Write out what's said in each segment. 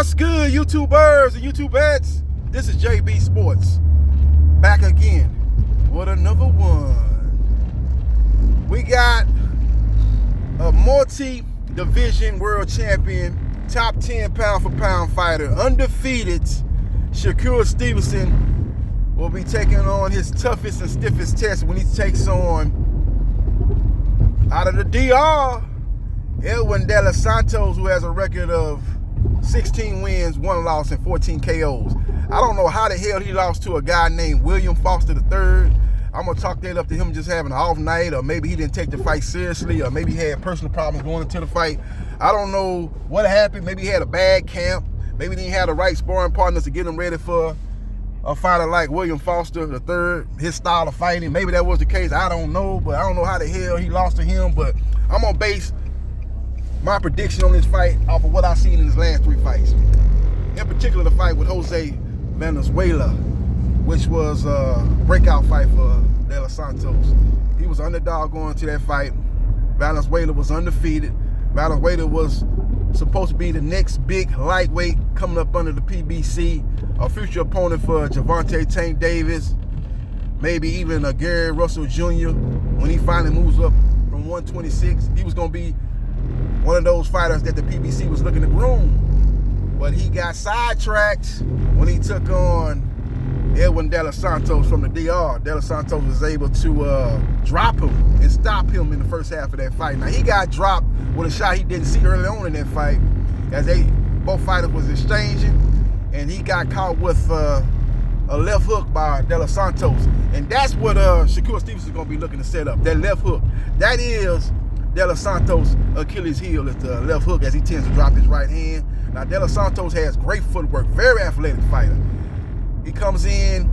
What's good, YouTubers and YouTubettes? This is JBsports back again with another one. We got a multi-division world champion, top 10 pound-for-pound fighter, undefeated Shakur Stevenson will be taking on his toughest and stiffest test when he takes on, out of the DR, Edwin De Los Santos, who has a record of 16 wins, 1 loss, and 14 KOs. I don't know how the hell he lost to a guy named William Foster III. I'm going to chalk that up to him just having an off night, or maybe he didn't take the fight seriously, or maybe he had personal problems going into the fight. I don't know what happened. Maybe he had a bad camp. Maybe he didn't have the right sparring partners to get him ready for a fighter like William Foster III, his style of fighting. Maybe that was the case. I don't know, but I don't know how the hell he lost to him. But I'm going to base my prediction on this fight off of what I've seen in his last 3 fights. In particular, the fight with Jose Venezuela, which was a breakout fight for De Los Santos. He was underdog going to that fight. Venezuela was undefeated. Venezuela was supposed to be the next big lightweight coming up under the PBC, a future opponent for Gervonta Tank Davis, maybe even a Gary Russell Jr. when he finally moves up from 126. He was going to be one of those fighters that the PBC was looking to groom. But he got sidetracked when he took on Edwin De Los Santos from the DR. De Los Santos was able to drop him and stop him in the first half of that fight. Now, he got dropped with a shot he didn't see early on in that fight, as both fighters was exchanging, and he got caught with a left hook by De Los Santos. And that's what Shakur Stevenson is going to be looking to set up, that left hook. That is De Los Santos' Achilles heel, is the left hook, as he tends to drop his right hand. Now, De Los Santos has great footwork, very athletic fighter. He comes in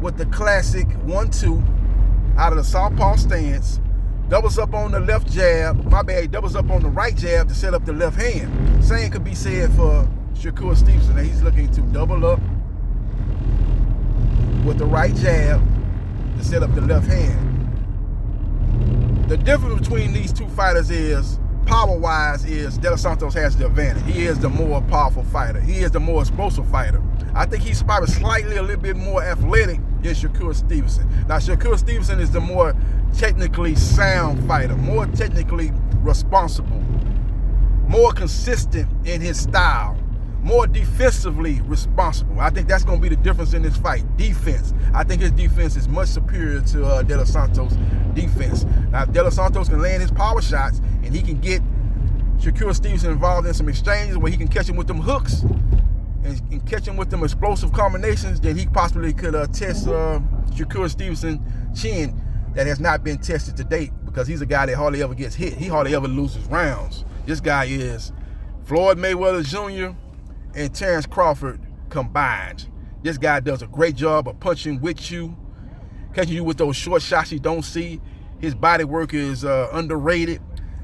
with the classic 1-2 out of the southpaw stance, doubles up on the left jab, doubles up on the right jab to set up the left hand. Same could be said for Shakur Stevenson. Now, he's looking to double up with the right jab to set up the left hand. The difference between these two fighters is, power-wise, is De Los Santos has the advantage. He is the more powerful fighter. He is the more explosive fighter. I think he's probably slightly a little bit more athletic than Shakur Stevenson. Now, Shakur Stevenson is the more technically sound fighter, more technically responsible, more consistent in his style, more defensively responsible. I think that's going to be the difference in this fight. Defense. I think his defense is much superior to De Los Santos' defense. Now, if De Los Santos can land his power shots and he can get Shakur Stevenson involved in some exchanges where he can catch him with them hooks and catch him with them explosive combinations, then he possibly could test Shakur Stevenson's chin that has not been tested to date, because he's a guy that hardly ever gets hit. He hardly ever loses rounds. This guy is Floyd Mayweather Jr. and Terrence Crawford combined. This guy does a great job of punching with you, catching you with those short shots you don't see. His body work is underrated.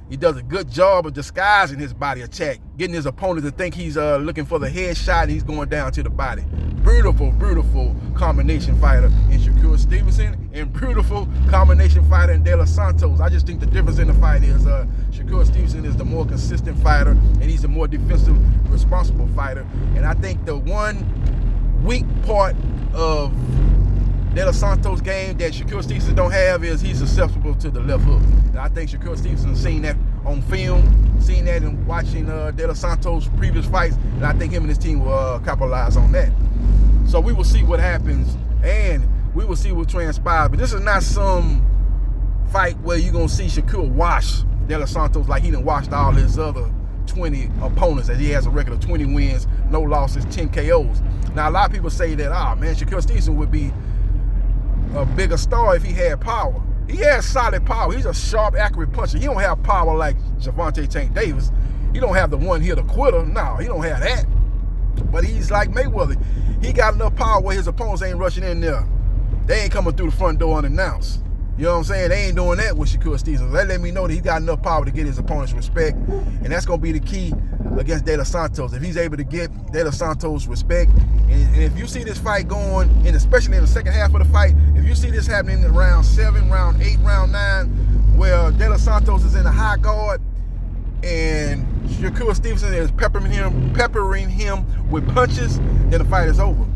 He does a good job of disguising his body attack, getting his opponent to think he's looking for the headshot and he's going down to the body. Beautiful, beautiful combination fighter in Shakur Stevenson, and beautiful combination fighter in De Los Santos. I just think the difference in the fight is Shakur Stevenson is the more consistent fighter, and he's the more defensive, responsible fighter. And I think the one weak part of De Los Santos' game that Shakur Stevenson don't have is he's susceptible to the left hook. And I think Shakur Stevenson seen that on film, seen that in watching De Los Santos' previous fights, and I think him and his team will capitalize on that. So we will see what happens, and we will see what transpires. But this is not some fight where you're going to see Shakur wash De Los Santos like he done washed all his other 20 opponents, as he has a record of 20 wins, no losses, 10 KOs. Now, a lot of people say that, man, Shakur Stevenson would be a bigger star if he had power. He has solid power. He's a sharp, accurate puncher. He don't have power like Gervonta Tank Davis. He don't have the one-hitter quitter. No, he don't have that. But he's like Mayweather. He got enough power where his opponents ain't rushing in there. They ain't coming through the front door unannounced. You know what I'm saying? They ain't doing that with Shakur Stevenson. That let me know that he got enough power to get his opponents respect. And that's going to be the key against De Los Santos. If he's able to get De Los Santos respect, and if you see this fight going, and especially in the second half of the fight, if you see this happening in round 7, round 8, round 9, where De Los Santos is in a high guard and Shakur Stevenson is peppering him with punches, then the fight is over.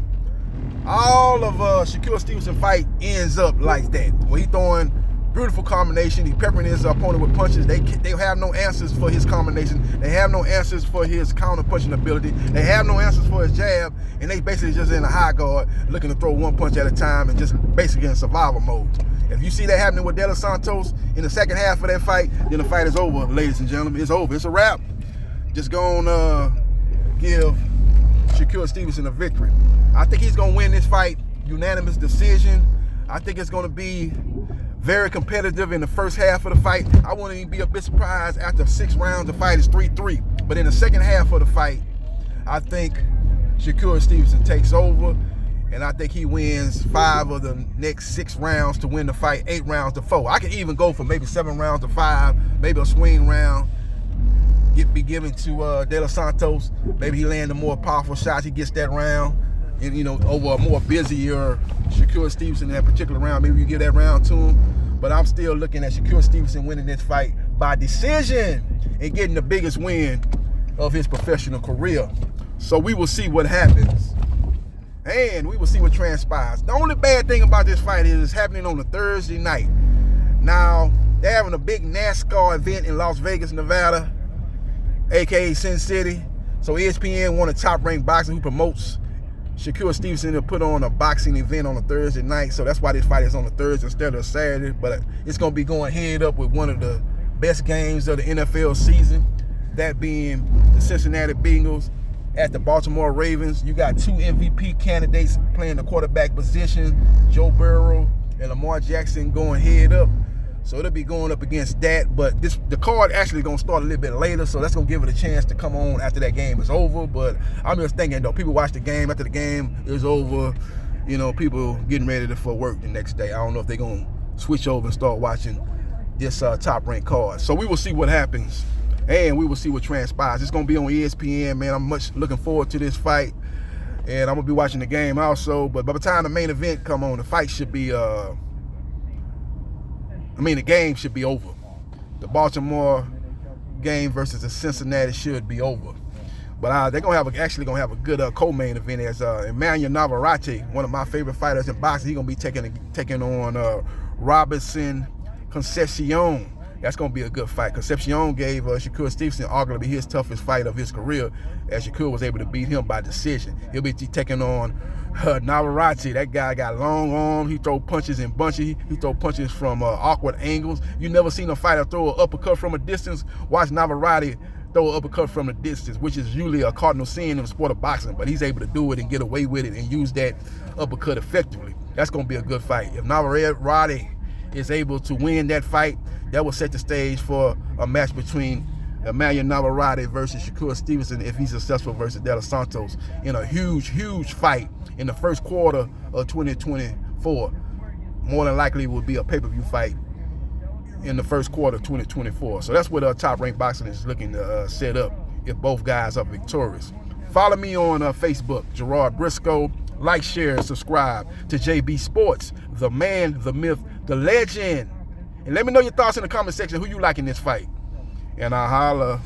All of Shakur Stevenson fight ends up like that, where he throwing beautiful combination. He peppering his opponent with punches. They have no answers for his combination. They have no answers for his counter punching ability. They have no answers for his jab, and they basically just in a high guard, looking to throw one punch at a time and just basically in survival mode. If you see that happening with De Los Santos in the second half of that fight, then the fight is over, ladies and gentlemen. It's over. It's a wrap. Just gonna give Shakur Stevenson a victory. I think he's gonna win this fight, unanimous decision. I think it's gonna be very competitive in the first half of the fight. I wouldn't even be a bit surprised after 6 rounds, the fight is 3-3. But in the second half of the fight, I think Shakur Stevenson takes over, and I think he wins 5 of the next 6 rounds to win the fight, 8 rounds to 4. I could even go for maybe 7 rounds to 5, maybe a swing round be given to De Los Santos. Maybe he land a more powerful shot. He gets that round, and over a more busier Shakur Stevenson in that particular round. Maybe you give that round to him. But I'm still looking at Shakur Stevenson winning this fight by decision and getting the biggest win of his professional career. So we will see what happens, and we will see what transpires. The only bad thing about this fight is it's happening on a Thursday night. Now, they're having a big NASCAR event in Las Vegas, Nevada, aka Sin City. So ESPN, one of the top-ranked boxers who promotes Shakur Stevenson, to put on a boxing event on a Thursday night. So that's why this fight is on a Thursday instead of a Saturday. But it's going to be going head up with one of the best games of the NFL season, that being the Cincinnati Bengals at the Baltimore Ravens. You got 2 MVP candidates playing the quarterback position, Joe Burrow and Lamar Jackson, going head up. So it'll be going up against that, but the card actually gonna start a little bit later, so that's gonna give it a chance to come on after that game is over. But I'm just thinking, though, people watch the game after the game is over, people getting ready for work the next day. I don't know if they're gonna switch over and start watching this top-ranked card. So we will see what happens, and we will see what transpires. It's gonna be on ESPN, man. I'm much looking forward to this fight, and I'm gonna be watching the game also. But by the time the main event come on, the fight should be the game should be over. The Baltimore game versus the Cincinnati should be over. But they're actually gonna have a good co-main event as Emmanuel Navarrete, one of my favorite fighters in boxing. He's gonna be taking on Robinson Concepcion. That's gonna be a good fight. Concepcion gave Shakur Stevenson arguably his toughest fight of his career, as Shakur was able to beat him by decision. He'll be taking on Navarrete. That guy got long arms. He throw punches in bunches. He throw punches from awkward angles. You never seen a fighter throw an uppercut from a distance. Watch Navarrete throw an uppercut from a distance, which is usually a cardinal sin in the sport of boxing, but he's able to do it and get away with it and use that uppercut effectively. That's gonna be a good fight. If Navarrete is able to win that fight, that will set the stage for a match between Emmanuel Navarrete versus Shakur Stevenson, if he's successful, versus De Los Santos in a huge, huge fight in the first quarter of 2024. More than likely will be a pay-per-view fight in the first quarter of 2024. So that's what Top Rank Boxing is looking to set up if both guys are victorious. Follow me on Facebook, Gerard Briscoe. Like, share, subscribe to JB Sports, the man, the myth, the legend. And let me know your thoughts in the comment section, who you like in this fight. And I'll holla.